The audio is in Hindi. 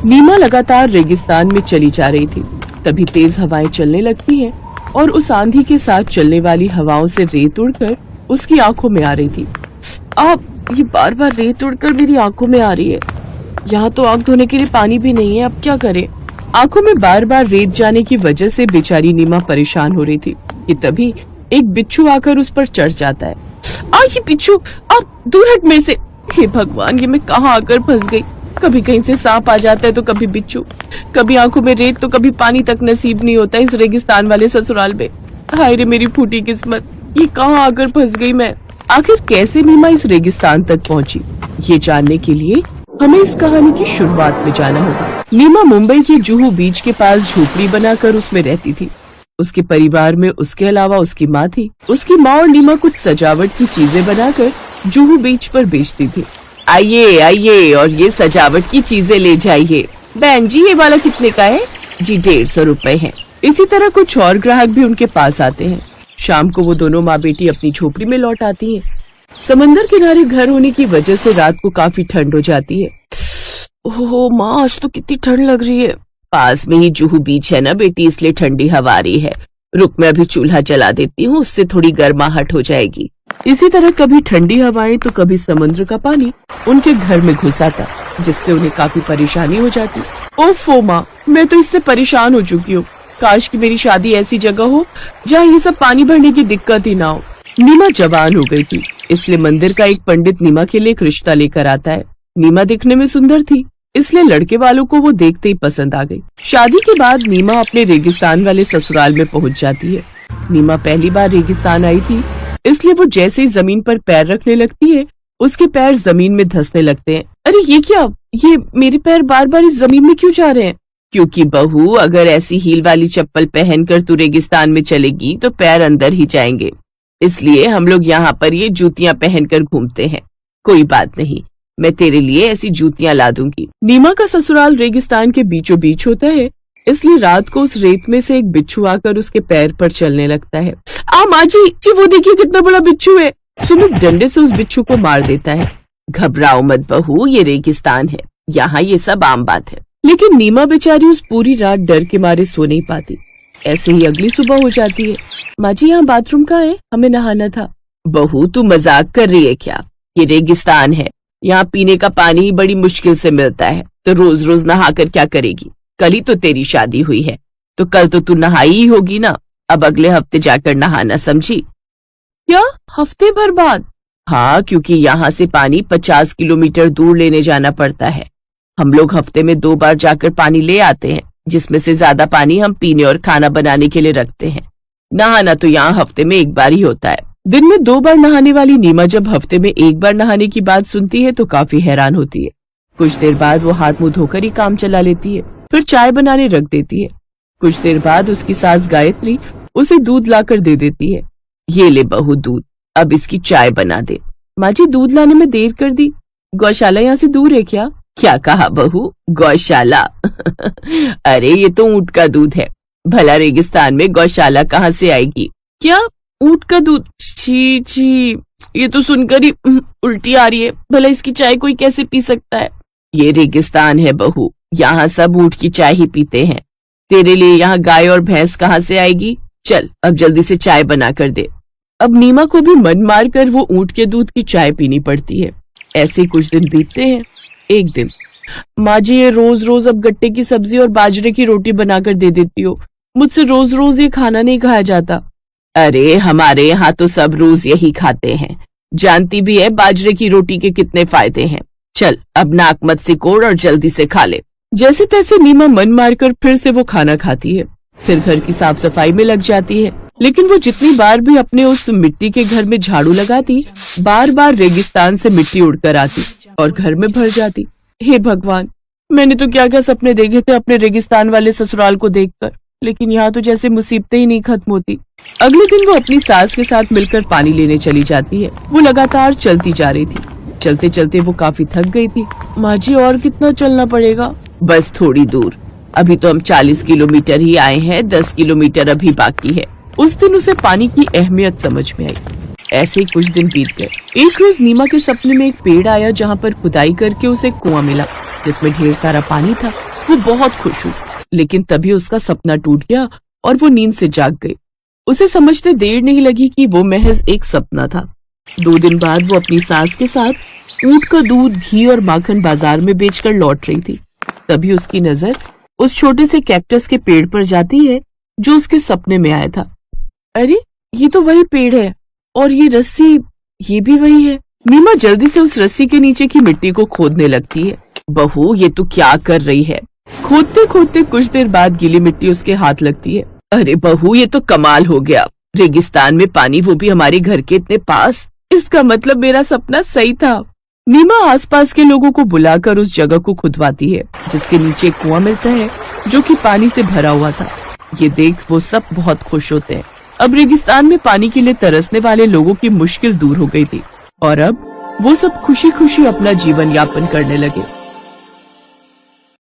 नीमा लगातार रेगिस्तान में चली जा रही थी। तभी तेज हवाएं चलने लगती हैं और उस आंधी के साथ चलने वाली हवाओं से रेत उड़कर उसकी आंखों में आ रही थी। ये बार बार रेत उड़कर मेरी आंखों में आ रही है। यहाँ तो आंख धोने के लिए पानी भी नहीं है, अब क्या करें। आंखों में बार बार रेत जाने की वजह से बेचारी नीमा परेशान हो रही थी कि तभी एक बिच्छू आकर उस पर चढ़ जाता है। ये बिच्छू, दूर हट मेरे से। हे भगवान, ये मैं कहाँ आकर फंस गई। कभी कहीं से सांप आ जाता है तो कभी बिच्छू, कभी आंखों में रेत तो कभी पानी तक नसीब नहीं होता इस रेगिस्तान वाले ससुराल में। हाय रे मेरी फूटी किस्मत, ये कहाँ आकर फंस गई मैं। आखिर कैसे नीमा इस रेगिस्तान तक पहुंची, ये जानने के लिए हमें इस कहानी की शुरुआत में जाना होगा। नीमा मुंबई के जुहू बीच के पास झोपड़ी बनाकर उसमें रहती थी। उसके परिवार में उसके अलावा उसकी माँ थी। उसकी माँ और नीमा कुछ सजावट की चीजें बनाकर जुहू बीच पर बेचती थी। आइए आइए और ये सजावट की चीजें ले जाइए। बहन जी, ये वाला कितने का है? जी 150 रुपए है। इसी तरह कुछ और ग्राहक भी उनके पास आते हैं। शाम को वो दोनों माँ बेटी अपनी झोपड़ी में लौट आती हैं। समंदर किनारे घर होने की वजह से रात को काफी ठंड हो जाती है। ओह माँ, आज तो कितनी ठंड लग रही है। पास में ही जुहू बीच है ना बेटी, इसलिए ठंडी हवा आ रही है। रुक, मैं अभी चूल्हा जला देती हूँ, उससे थोड़ी गर्माहट हो जाएगी। इसी तरह कभी ठंडी हवाएं तो कभी समुद्र का पानी उनके घर में घुस आता, जिससे उन्हें काफी परेशानी हो जाती। ओफो माँ, मैं तो इससे परेशान हो चुकी हूँ। काश कि मेरी शादी ऐसी जगह हो जहाँ ये सब पानी भरने की दिक्कत ही ना हो। नीमा जवान हो गई थी, इसलिए मंदिर का एक पंडित नीमा के लिए एक रिश्ता लेकर आता है। नीमा दिखने में सुंदर थी, इसलिए लड़के वालों को वो देखते ही पसंद आ गई। शादी के बाद नीमा अपने रेगिस्तान वाले ससुराल में पहुंच जाती है। नीमा पहली बार रेगिस्तान आई थी, इसलिए वो जैसे ही जमीन पर पैर रखने लगती है, उसके पैर जमीन में धंसने लगते हैं। अरे ये क्या, ये मेरे पैर बार बार इस जमीन में क्यों जा रहे हैं? क्योंकि बहू, अगर ऐसी हील वाली चप्पल पहनकर तू रेगिस्तान में चलेगी तो पैर अंदर ही जाएंगे, इसलिए हम लोग यहाँ पर ये जूतियां पहनकर घूमते हैं। कोई बात नहीं, मैं तेरे लिए ऐसी जूतियां ला दूंगी। नीमा का ससुराल रेगिस्तान के बीचों बीच होता है, इसलिए रात को उस रेत में से एक बिच्छू आकर उसके पैर पर चलने लगता है। माँ जी, वो देखिए कितना बड़ा बिच्छू है। सुमित डंडे से उस बिच्छू को मार देता है। घबराओ मत बहू, ये रेगिस्तान है, यहाँ ये सब आम बात है। लेकिन नीमा बेचारी उस पूरी रात डर के मारे सो नहीं पाती। ऐसे ही अगली सुबह हो जाती है। माँ जी, यहाँ बाथरूम कहाँ है? हमें नहाना था। बहू, तू मजाक कर रही है क्या? ये रेगिस्तान है, यहाँ पीने का पानी ही बड़ी मुश्किल से मिलता है, तो रोज रोज नहा कर क्या करेगी? कल ही तो तेरी शादी हुई है, तो कल तो तू नहाई ही होगी ना। अब अगले हफ्ते जाकर नहाना, समझी? क्या, हफ्ते भर बाद? हाँ, क्योंकि यहाँ से पानी 50 किलोमीटर दूर लेने जाना पड़ता है। हम लोग हफ्ते में 2 बार जाकर पानी ले आते हैं, जिसमें से ज्यादा पानी हम पीने और खाना बनाने के लिए रखते हैं। नहाना तो यहाँ हफ्ते में 1 बार ही होता है। दिन में 2 बार नहाने वाली नीमा जब हफ्ते में 1 बार नहाने की बात सुनती है तो काफी हैरान होती है। कुछ देर बाद वो हाथ मुंह धोकर ही काम चला लेती है, फिर चाय बनाने रख देती है। कुछ देर बाद उसकी सास गायत्री उसे दूध लाकर दे देती है। ये ले बहू दूध, अब इसकी चाय बना दे। माँ जी, दूध लाने में देर कर दी। गौशाला यहाँ से दूर है क्या? क्या कहा बहू, गौशाला? अरे ये तो ऊंट का दूध है, भला रेगिस्तान में गौशाला कहाँ से आएगी? क्या, ऊंट का दूध? छी छी, ये तो सुनकर ही उल्टी आ रही है। भला इसकी चाय कोई कैसे पी सकता है? ये रेगिस्तान है बहू, यहाँ सब ऊंट की चाय ही पीते हैं। तेरे लिए यहाँ गाय और भैंस कहाँ से आएगी? चल अब जल्दी से चाय बना कर दे। अब नीमा को भी मन मार कर वो ऊंट के दूध की चाय पीनी पड़ती है। ऐसे कुछ दिन बीतते हैं। एक दिन, माँ जी, ये रोज रोज अब गट्टे की सब्जी और बाजरे की रोटी बनाकर दे देती हो, मुझसे रोज रोज ये खाना नहीं खाया जाता। अरे हमारे यहाँ तो सब रोज यही खाते हैं, जानती भी है बाजरे की रोटी के कितने फायदे हैं। चल अब नाक मत सिकोड़ और जल्दी से खा ले। जैसे तैसे नीमा मन मारकर फिर से वो खाना खाती है, फिर घर की साफ सफाई में लग जाती है। लेकिन वो जितनी बार भी अपने उस मिट्टी के घर में झाड़ू लगाती, बार बार रेगिस्तान से मिट्टी उड़कर आती और घर में भर जाती। हे भगवान, मैंने तो क्या क्या सपने देखे थे अपने रेगिस्तान वाले ससुराल को देखकर, लेकिन यहाँ तो जैसे मुसीबतें ही नहीं खत्म होती। अगले दिन वो अपनी सास के साथ मिलकर पानी लेने चली जाती है। वो लगातार चलती जा रही थी। चलते चलते वो काफी थक गई थी। माँ जी, और कितना चलना पड़ेगा? बस थोड़ी दूर, अभी तो हम 40 किलोमीटर ही आए हैं, 10 किलोमीटर अभी बाकी है। उस दिन उसे पानी की अहमियत समझ में आई। ऐसे ही कुछ दिन बीत गए। एक रोज नीमा के सपने में एक पेड़ आया, जहाँ पर खुदाई करके उसे कुआं मिला, जिसमें ढेर सारा पानी था। वो बहुत खुश हुई, लेकिन तभी उसका सपना टूट गया और वो नींद से जाग गई। उसे समझते देर नहीं लगी कि वो महज एक सपना था। 2 दिन बाद वो अपनी सास के साथ ऊंट का दूध, घी और माखन बाजार में बेचकर लौट रही थी। तभी उसकी नजर उस छोटे से कैक्टस के पेड़ पर जाती है जो उसके सपने में आया था। अरे, ये तो वही पेड़ है, और ये रस्सी, ये भी वही है। मीमा जल्दी से उस रस्सी के नीचे की मिट्टी को खोदने लगती है। बहू, ये तू क्या कर रही है? खोदते खोदते कुछ देर बाद गीली मिट्टी उसके हाथ लगती है। अरे बहू, ये तो कमाल हो गया। रेगिस्तान में पानी, वो भी हमारे घर के इतने पास। इसका मतलब मेरा सपना सही था। मीमा आसपास के लोगों को बुलाकर उस जगह को खुदवाती है जिसके नीचे एक कुआं मिलता है जो कि पानी से भरा हुआ था। ये देख वो सब बहुत खुश होते हैं। अब रेगिस्तान में पानी के लिए तरसने वाले लोगों की मुश्किल दूर हो गई थी और अब वो सब खुशी खुशी अपना जीवन यापन करने लगे।